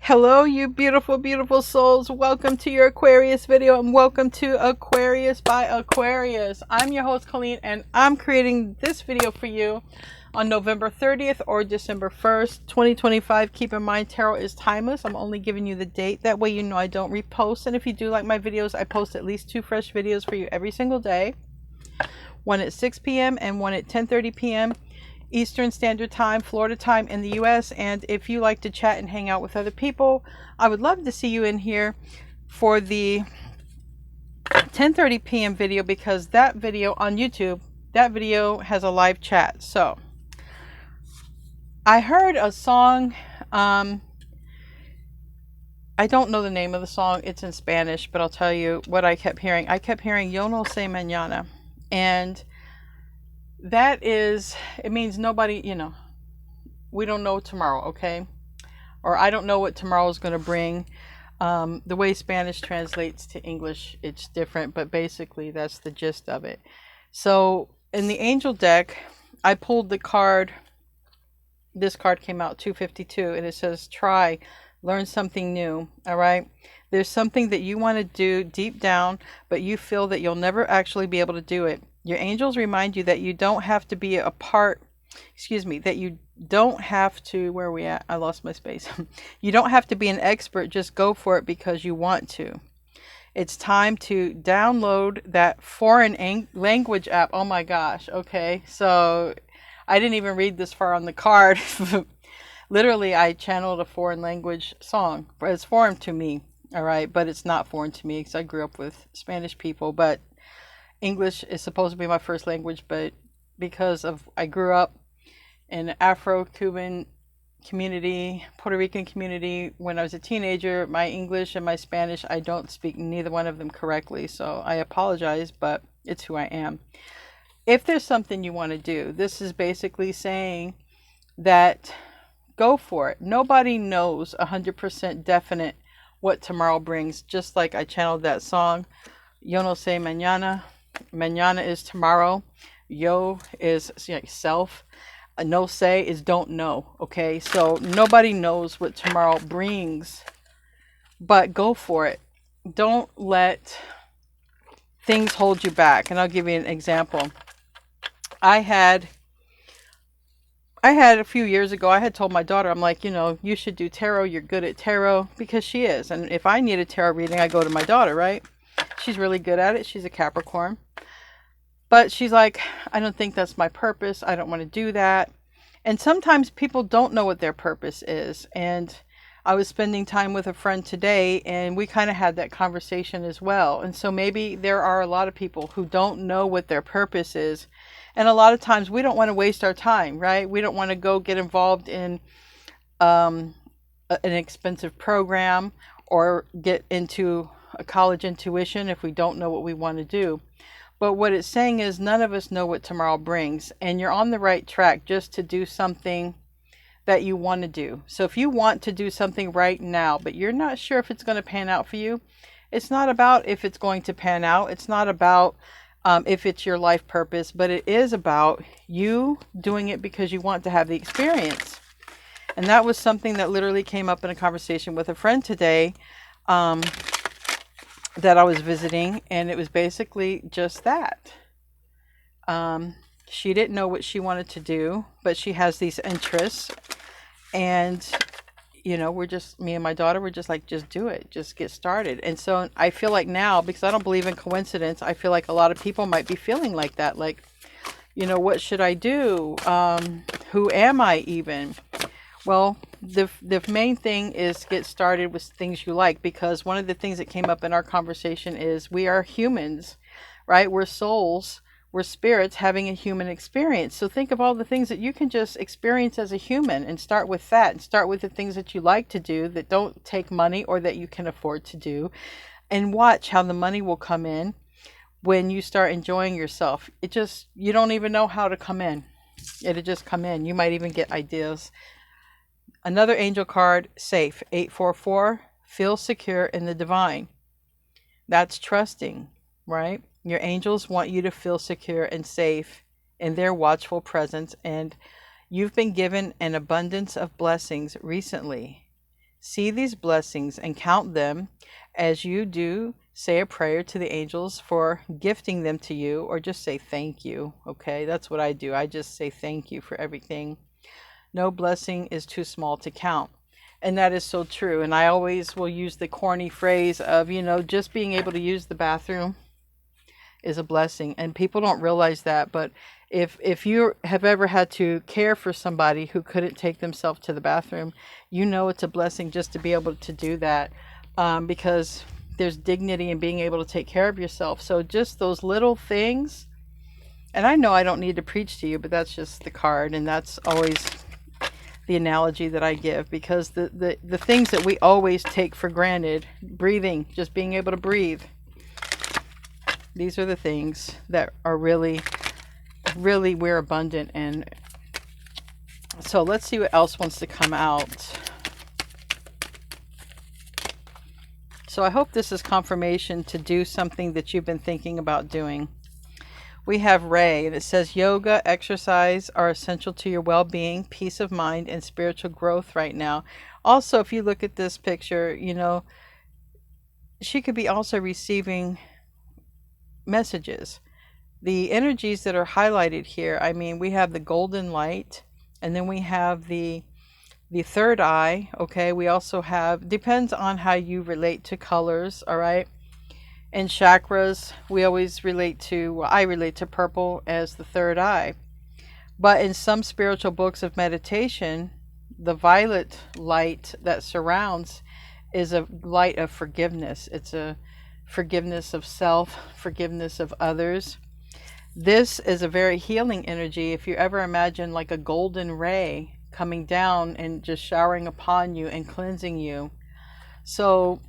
Hello, you beautiful, beautiful souls. Welcome to your Aquarius video and welcome to Aquarius by Aquarius. I'm your host, Colleen, and I'm creating this video for you on November 30th or December 1st, 2025. Keep in mind, tarot is timeless. I'm only giving you the date. That way you know I don't repost. And if you do like my videos, I post at least 2 fresh videos for you every single day. One at 6 p.m. and one at 10:30 p.m. Eastern Standard Time, Florida time in the US. And if you like to chat and hang out with other people, I would love to see you in here for the 10:30 p.m. video, because that video on YouTube, that video has a live chat. So I heard a song. I don't know the name of the song. It's in Spanish, but I'll tell you what I kept hearing. I kept hearing Yo no sé mañana. And that is, it means nobody, we don't know tomorrow, okay? Or I don't know what tomorrow is going to bring. The way Spanish translates to English, it's different, but basically that's the gist of it. So in the angel deck, I pulled the card. This card came out 252, and it says, try, learn something new, all right? There's something that you want to do deep down, but you feel that you'll never actually be able to do it. Your angels remind you that you don't have to be that you don't have to, where are we at? I lost my space. You don't have to be an expert, just go for it because you want to. It's time to download that foreign language app. Oh my gosh, okay. So I didn't even read this far on the card. Literally, I channeled a foreign language song. It's foreign to me, all right? But it's not foreign to me because I grew up with Spanish people, but English is supposed to be my first language, but because I grew up in an Afro-Cuban community, Puerto Rican community, when I was a teenager, my English and my Spanish, I don't speak neither one of them correctly, so I apologize, but it's who I am. If there's something you want to do, this is basically saying that go for it. Nobody knows 100% definite what tomorrow brings, just like I channeled that song, Yo no sé mañana. Mañana is tomorrow. Yo is self. No sé is don't know. Okay, so nobody knows what tomorrow brings, but go for it. Don't let things hold you back. And I'll give you an example. I had a few years ago, I had told my daughter, I'm like, you should do tarot. You're good at tarot, because she is. And if I need a tarot reading, I go to my daughter, right? She's really good at it. She's a Capricorn. But she's like, I don't think that's my purpose. I don't want to do that. And sometimes people don't know what their purpose is. And I was spending time with a friend today, and we kind of had that conversation as well. And so maybe there are a lot of people who don't know what their purpose is. And a lot of times we don't want to waste our time, right? We don't want to go get involved in an expensive program or get into a college intuition if we don't know what we want to do. But what it's saying is none of us know what tomorrow brings, and you're on the right track just to do something that you want to do. So if you want to do something right now, but you're not sure if it's going to pan out for you, it's not about if it's going to pan out. It's not about if it's your life purpose, but it is about you doing it because you want to have the experience. And that was something that literally came up in a conversation with a friend today, that I was visiting, and it was basically just that. She didn't know what she wanted to do, but she has these interests, and me and my daughter were just like, just do it, just get started. And so I feel like now, because I don't believe in coincidence, I feel like a lot of people might be feeling like that, like, what should I do? Who am I even? Well, the main thing is get started with things you like, because one of the things that came up in our conversation is we are humans, right? We're souls, we're spirits having a human experience. So think of all the things that you can just experience as a human, and start with that, and start with the things that you like to do that don't take money or that you can afford to do, and watch how the money will come in when you start enjoying yourself. You don't even know how to come in. It'll just come in. You might even get ideas. Another angel card, safe, 844, feel secure in the divine. That's trusting, right? Your angels want you to feel secure and safe in their watchful presence, and you've been given an abundance of blessings recently. See these blessings and count them as you do say a prayer to the angels for gifting them to you, or just say thank you. Okay, that's what I do. I just say thank you for everything. No blessing is too small to count. And that is so true. And I always will use the corny phrase of, just being able to use the bathroom is a blessing. And people don't realize that. But if you have ever had to care for somebody who couldn't take themselves to the bathroom, it's a blessing just to be able to do that, because there's dignity in being able to take care of yourself. So just those little things. And I know I don't need to preach to you, but that's just the card. And that's always the analogy that I give, because the things that we always take for granted, breathing, just being able to breathe, these are the things that are really, really, we're abundant in. So let's see what else wants to come out. So I hope this is confirmation to do something that you've been thinking about doing. We have Ray, and it says yoga, exercise are essential to your well-being, peace of mind, and spiritual growth right now. Also, if you look at this picture, she could be also receiving messages. The energies that are highlighted here, we have the golden light, and then we have the third eye. Okay, we also have, depends on how you relate to colors, all right? And chakras, I relate to purple as the third eye. But in some spiritual books of meditation, the violet light that surrounds is a light of forgiveness. It's a forgiveness of self, forgiveness of others. This is a very healing energy. If you ever imagine like a golden ray coming down and just showering upon you and cleansing you. So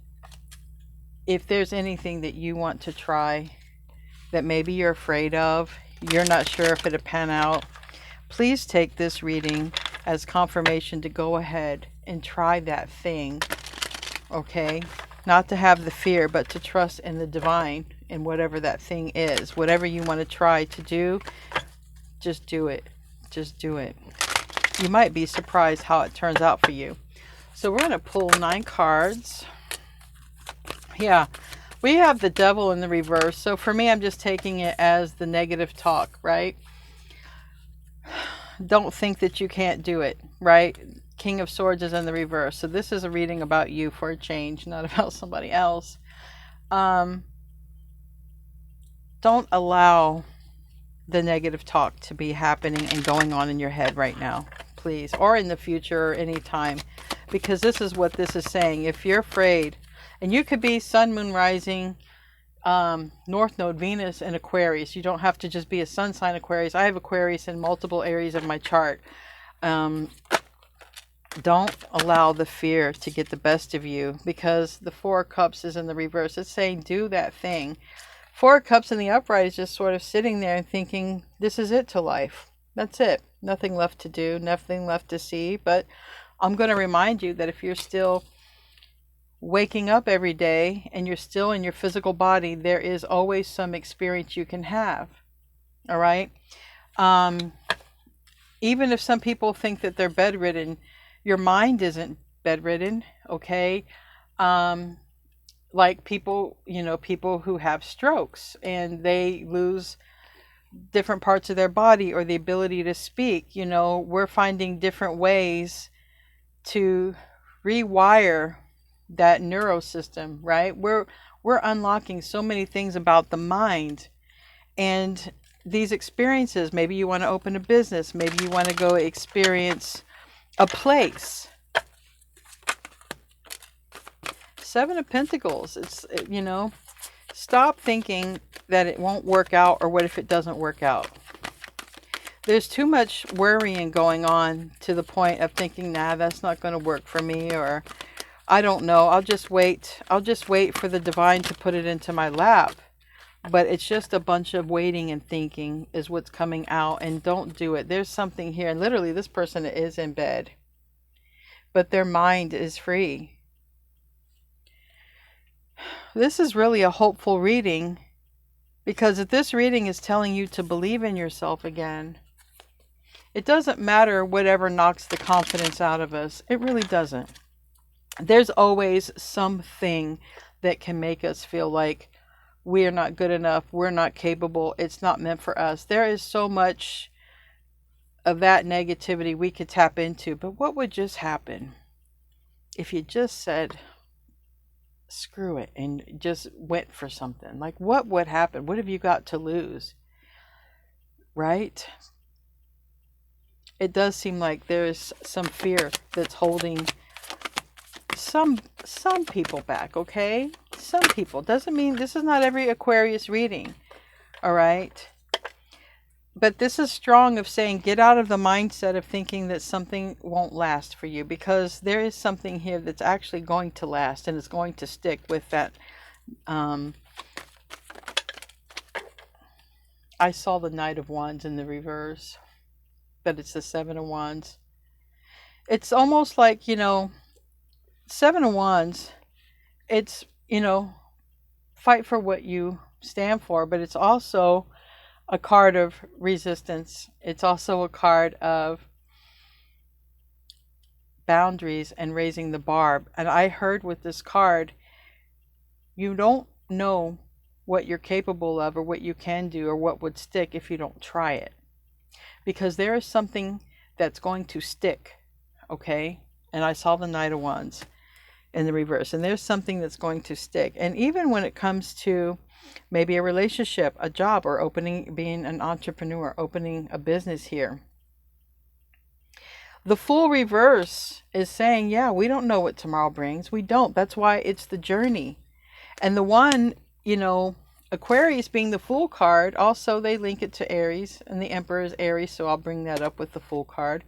if there's anything that you want to try that maybe you're afraid of, you're not sure if it'll pan out, please take this reading as confirmation to go ahead and try that thing. Okay? Not to have the fear, but to trust in the divine, in whatever that thing is. Whatever you want to try to do, just do it. Just do it. You might be surprised how it turns out for you. So we're going to pull 9 cards. Yeah, we have the devil in the reverse. So for me, I'm just taking it as the negative talk, right? Don't think that you can't do it, right? King of Swords is in the reverse. So this is a reading about you for a change, not about somebody else. Don't allow the negative talk to be happening and going on in your head right now, please, or in the future or any time, because this is what this is saying. If you're afraid, and you could be sun, moon, rising, North Node, Venus, and Aquarius. You don't have to just be a sun sign Aquarius. I have Aquarius in multiple areas of my chart. Don't allow the fear to get the best of you, because the 4 of Cups is in the reverse. It's saying do that thing. 4 of Cups in the upright is just sort of sitting there and thinking, this is it to life. That's it. Nothing left to do, nothing left to see. But I'm going to remind you that if you're still waking up every day and you're still in your physical body, there is always some experience you can have. All right? Even if some people think that they're bedridden, your mind isn't bedridden, okay? Like people, people who have strokes and they lose different parts of their body or the ability to speak. We're finding different ways to rewire that neurosystem, right? We're unlocking so many things about the mind, and these experiences, maybe you want to open a business, maybe you want to go experience a place. 7 of Pentacles. It's, stop thinking that it won't work out, or what if it doesn't work out. There's too much worrying going on to the point of thinking, nah, that's not going to work for me, or I don't know. I'll just wait for the divine to put it into my lap. But it's just a bunch of waiting and thinking is what's coming out. And don't do it. There's something here. And literally, this person is in bed, but their mind is free. This is really a hopeful reading, because if this reading is telling you to believe in yourself again, it doesn't matter whatever knocks the confidence out of us. It really doesn't. There's always something that can make us feel like we're not good enough, we're not capable, it's not meant for us. There is so much of that negativity we could tap into. But what would just happen if you just said, screw it, and just went for something? Like, what would happen? What have you got to lose? Right? It does seem like there's some fear that's holding some people back, okay? Some people. Doesn't mean this is not every Aquarius reading. All right? But this is strong of saying get out of the mindset of thinking that something won't last for you, because there is something here that's actually going to last and it's going to stick with that. I saw the Knight of Wands in the reverse, but it's the Seven of Wands. It's almost like, Seven of Wands, it's, fight for what you stand for, but it's also a card of resistance. It's also a card of boundaries and raising the bar. And I heard with this card, you don't know what you're capable of or what you can do or what would stick if you don't try it. Because there is something that's going to stick, okay? And I saw the Knight of Wands in the reverse, and there's something that's going to stick. And even when it comes to maybe a relationship, a job, or being an entrepreneur, opening a business here, the Fool reverse is saying, yeah, we don't know what tomorrow brings. We don't. That's why it's the journey. And the one, Aquarius being the Fool card, also they link it to Aries, and the Emperor is Aries, so I'll bring that up with the Fool card.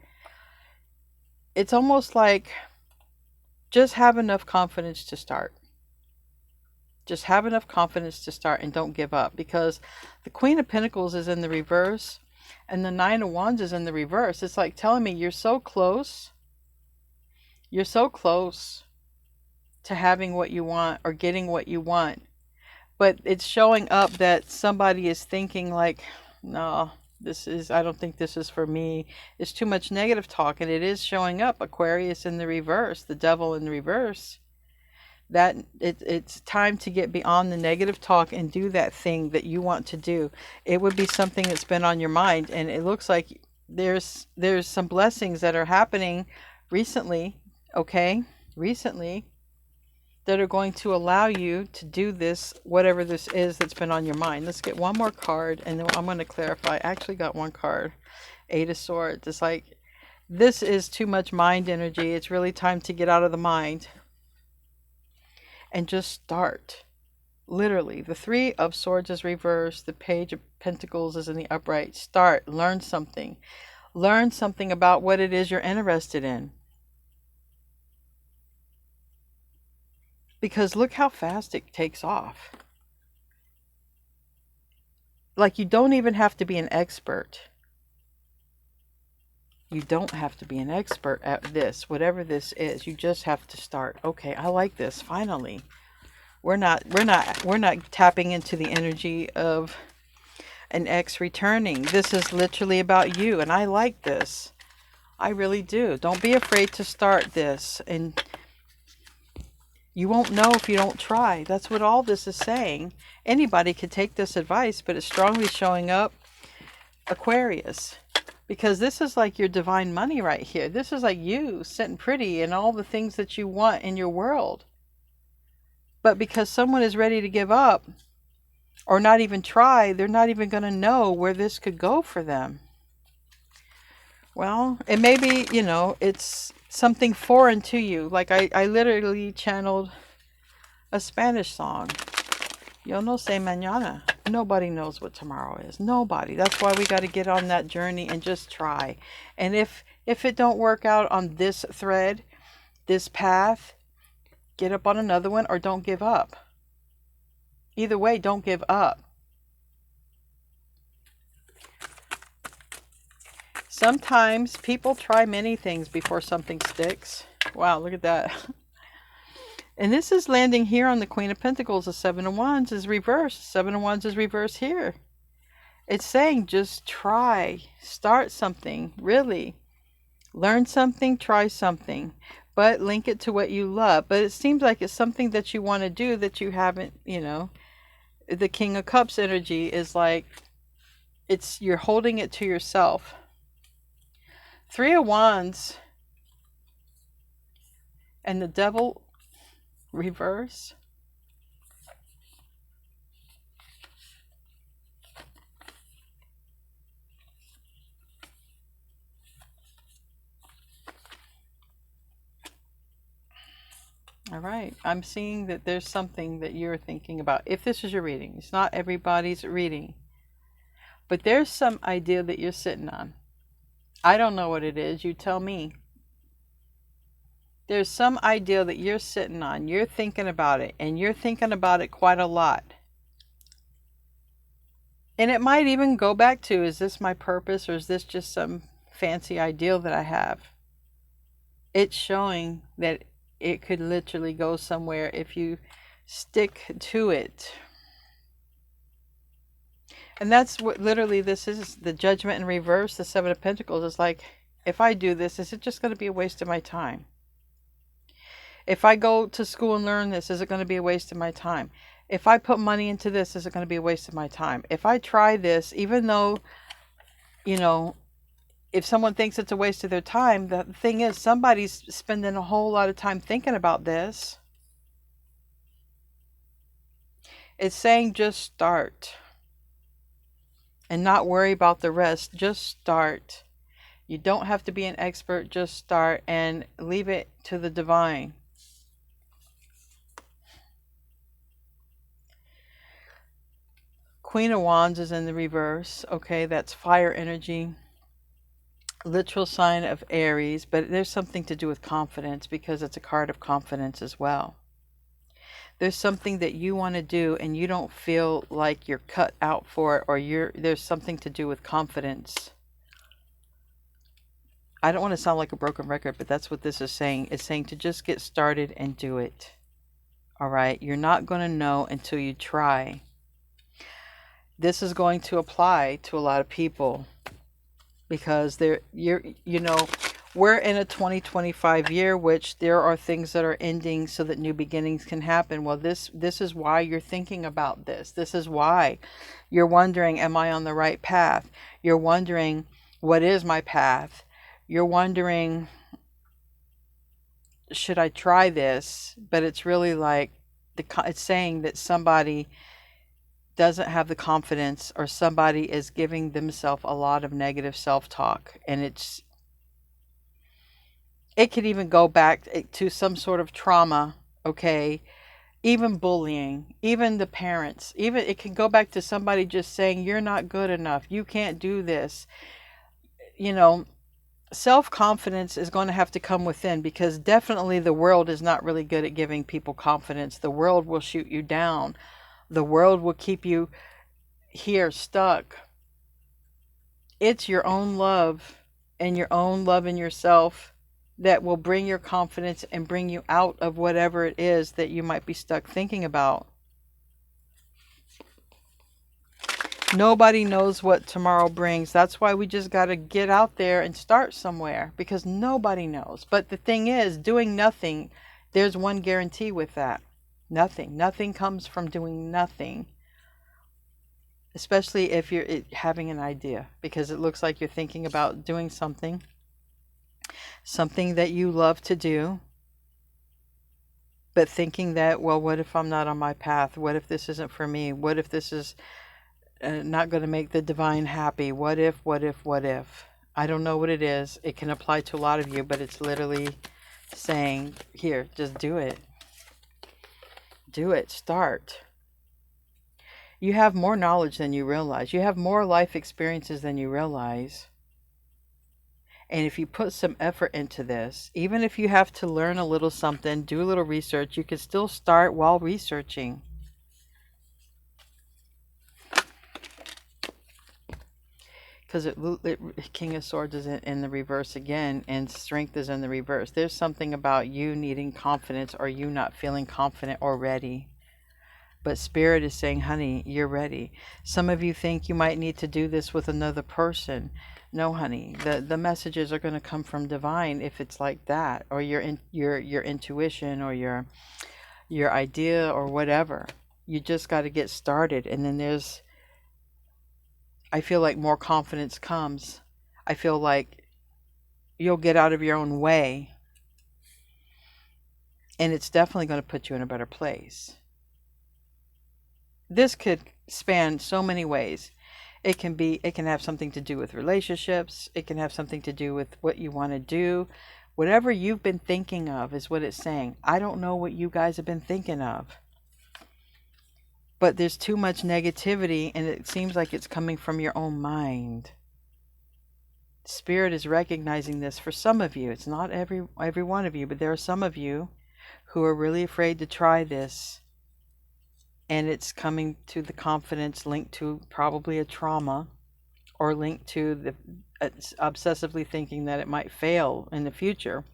It's almost like just have enough confidence to start. Just have enough confidence to start and don't give up, because the Queen of Pentacles is in the reverse and the Nine of Wands is in the reverse. It's like telling me you're so close. You're so close to having what you want or getting what you want. But it's showing up that somebody is thinking like, no, I don't think this is for me. It's too much negative talk. And it is showing up. Aquarius in the reverse, the Devil in the reverse. That it's time to get beyond the negative talk and do that thing that you want to do. It would be something that's been on your mind, and it looks like there's some blessings that are happening recently, that are going to allow you to do this, whatever this is that's been on your mind. Let's get one more card, and then I'm going to clarify. I actually got one card, Eight of Swords. It's like, this is too much mind energy. It's really time to get out of the mind and just start. Literally, the Three of Swords is reversed. The Page of Pentacles is in the upright. Start. Learn something. Learn something about what it is you're interested in. Because look how fast it takes off. Like, you don't even have to be an expert. You don't have to be an expert at this, whatever this is. You just have to start. Okay, I like this. Finally, we're not tapping into the energy of an ex returning. This is literally about you, and I like this. I really do. Don't be afraid to start this, and you won't know if you don't try. That's what all this is saying. Anybody could take this advice, but it's strongly showing up, Aquarius. Because this is like your divine money right here. This is like you sitting pretty and all the things that you want in your world. But because someone is ready to give up or not even try, they're not even going to know where this could go for them. Well, it may be, it's something foreign to you. Like I literally channeled a Spanish song. Yo no sé mañana. Nobody knows what tomorrow is. Nobody. That's why we got to get on that journey and just try. And if it don't work out on this thread, this path, get up on another one or don't give up. Either way, don't give up. Sometimes people try many things before something sticks. Wow, look at that. And this is landing here on the Queen of Pentacles. The Seven of Wands is reversed. Seven of Wands is reversed here. It's saying just try. Start something. Really. Learn something. Try something. but link it to what you love. But it seems like it's something that you want to do that you haven't, you know. The King of Cups energy is like, you're holding it to yourself. Three of Wands and the Devil reverse. All right, I'm seeing that there's something that you're thinking about. If this is your reading, it's not everybody's reading, but there's some idea that you're sitting on. I don't know what it is. You tell me. There's some idea that you're sitting on. You're thinking about it, and you're thinking about it quite a lot. And it might even go back to, is this my purpose, or is this just some fancy ideal that I have? It's showing that it could literally go somewhere if you stick to it. And that's what literally this is. The Judgment in reverse, the Seven of Pentacles, is like, if I do this, is it just going to be a waste of my time? If I go to school and learn this, is it going to be a waste of my time? If I put money into this, is it going to be a waste of my time? If I try this, even though, you know, if someone thinks it's a waste of their time, the thing is, somebody's spending a whole lot of time thinking about this. It's saying just start and not worry about the rest. Just start. You don't have to be an expert. Just start and leave it to the divine. Queen of Wands is in the reverse. Okay, that's fire energy. Literal sign of Aries, but there's something to do with confidence because it's a card of confidence as well. There's something that you want to do and you don't feel like you're cut out for it, or there's something to do with confidence. I don't want to sound like a broken record, but that's what this is saying. It's saying to just get started and do it. All right, you're not going to know until you try. This is going to apply to a lot of people because we're in a 2025 year, which there are things that are ending so that new beginnings can happen. Well, this is why you're thinking about this. This is why you're wondering, am I on the right path? You're wondering, what is my path? You're wondering, should I try this? But it's really like, it's saying that somebody doesn't have the confidence, or somebody is giving themselves a lot of negative self-talk, and it could even go back to some sort of trauma, okay? Even bullying, even the parents, even it can go back to somebody just saying, you're not good enough, you can't do this. You know, self-confidence is going to have to come within, because definitely the world is not really good at giving people confidence. The world will shoot you down. The world will keep you here stuck. It's your own love and your own love in yourself that will bring your confidence and bring you out of whatever it is that you might be stuck thinking about. Nobody knows what tomorrow brings. That's why we just got to get out there and start somewhere, because nobody knows. But the thing is, doing nothing, there's one guarantee with that. Nothing comes from doing nothing, especially if you're having an idea, because it looks like you're thinking about doing something that you love to do, but thinking that, well, what if I'm not on my path? What if this isn't for me? What if this is not going to make the divine happy? What if? I don't know what it is. It can apply to a lot of you, but it's literally saying, here, just do it. Do it. Start. You have more knowledge than you realize. You have more life experiences than you realize. And if you put some effort into this, even if you have to learn a little something, do a little research, you can still start while researching. Because King of Swords is in the reverse again, and Strength is in the reverse. There's something about you needing confidence, or you not feeling confident or ready. But Spirit is saying, honey, you're ready. Some of you think you might need to do this with another person. No, honey, the messages are going to come from divine if it's like that, or your intuition, or your idea, or whatever. You just got to get started, and then I feel like more confidence comes. I feel like you'll get out of your own way, and it's definitely going to put you in a better place. This could span so many ways. It can have something to do with relationships. It can have something to do with what you want to do. Whatever you've been thinking of is what it's saying. I don't know what you guys have been thinking of, but there's too much negativity, and it seems like it's coming from your own mind. Spirit is recognizing this for some of you. It's not every one of you, but there are some of you who are really afraid to try this. And it's coming to the confidence linked to probably a trauma, or linked to the obsessively thinking that it might fail in the future.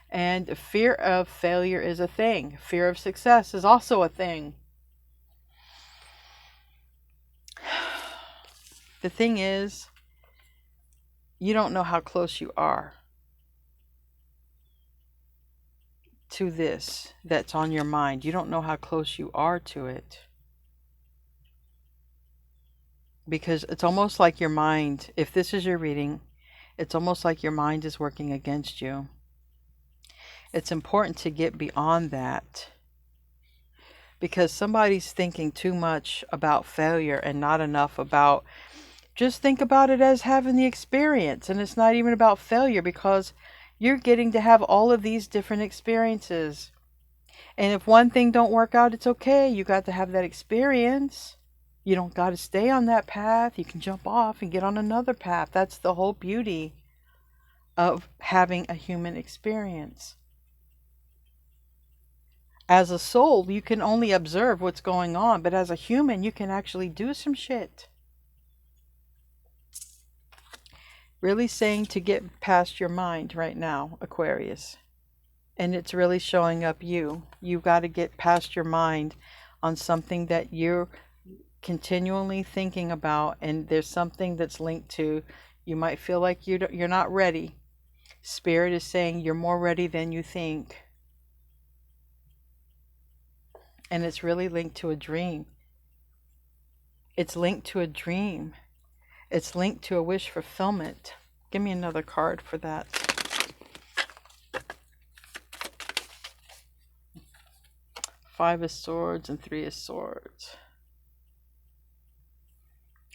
And fear of failure is a thing. Fear of success is also a thing. The thing is, you don't know how close you are to this that's on your mind. You don't know how close you are to it. Because it's almost like your mind, if this is your reading, it's almost like your mind is working against you. It's important to get beyond that, because somebody's thinking too much about failure and not enough about, just think about it as having the experience. And it's not even about failure, because you're getting to have all of these different experiences. And if one thing don't work out, it's okay. You got to have that experience. You don't got to stay on that path. You can jump off and get on another path. That's the whole beauty of having a human experience. As a soul, you can only observe what's going on, but as a human, you can actually do some shit. Really saying to get past your mind right now, Aquarius. And it's really showing up you. You've got to get past your mind on something that you're continually thinking about, and there's something that's linked to, you might feel like you're not ready. Spirit is saying you're more ready than you think. And it's really linked to a dream. It's linked to a dream. It's linked to a wish fulfillment. Give me another card for that. Five of Swords and Three of Swords.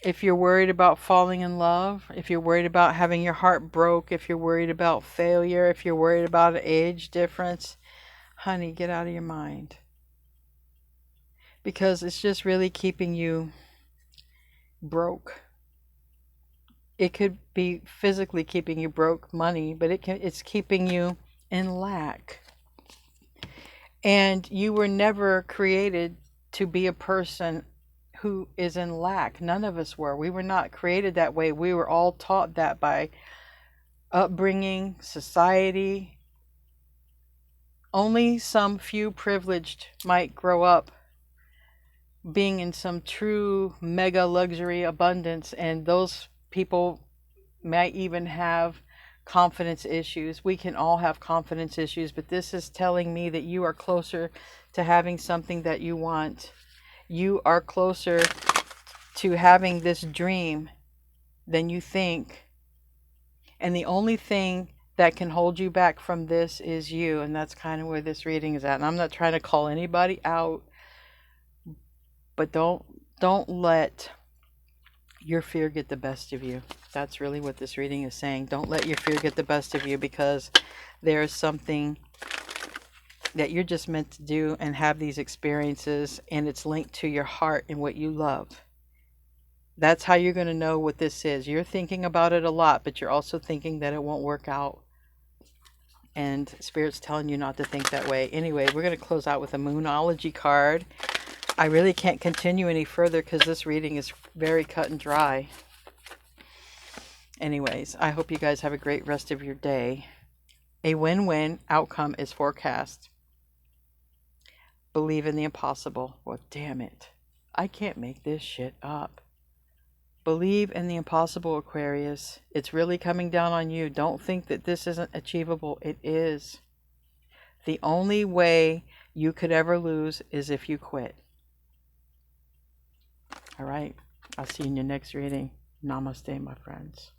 If you're worried about falling in love, if you're worried about having your heart broke, if you're worried about failure, if you're worried about an age difference, honey, get out of your mind. Because it's just really keeping you broke. It could be physically keeping you broke, money, but it's keeping you in lack. And you were never created to be a person who is in lack. None of us were. We were not created that way. We were all taught that by upbringing, society. Only some few privileged might grow up being in some true mega luxury abundance, and those people might even have confidence issues. We can all have confidence issues, but this is telling me that you are closer to having something that you want. You are closer to having this dream than you think. And the only thing that can hold you back from this is you. And that's kind of where this reading is at. And I'm not trying to call anybody out, but don't let your fear get the best of you. That's really what this reading is saying. Don't let your fear get the best of you, because there's something that you're just meant to do and have these experiences, and it's linked to your heart and what you love. That's how you're going to know what this is. You're thinking about it a lot, but you're also thinking that it won't work out. And Spirit's telling you not to think that way. Anyway, we're going to close out with a Moonology card. I really can't continue any further because this reading is very cut and dry. Anyways, I hope you guys have a great rest of your day. A win-win outcome is forecast. Believe in the impossible. Well, damn it. I can't make this shit up. Believe in the impossible, Aquarius. It's really coming down on you. Don't think that this isn't achievable. It is. The only way you could ever lose is if you quit. All right. I'll see you in your next reading. Namaste, my friends.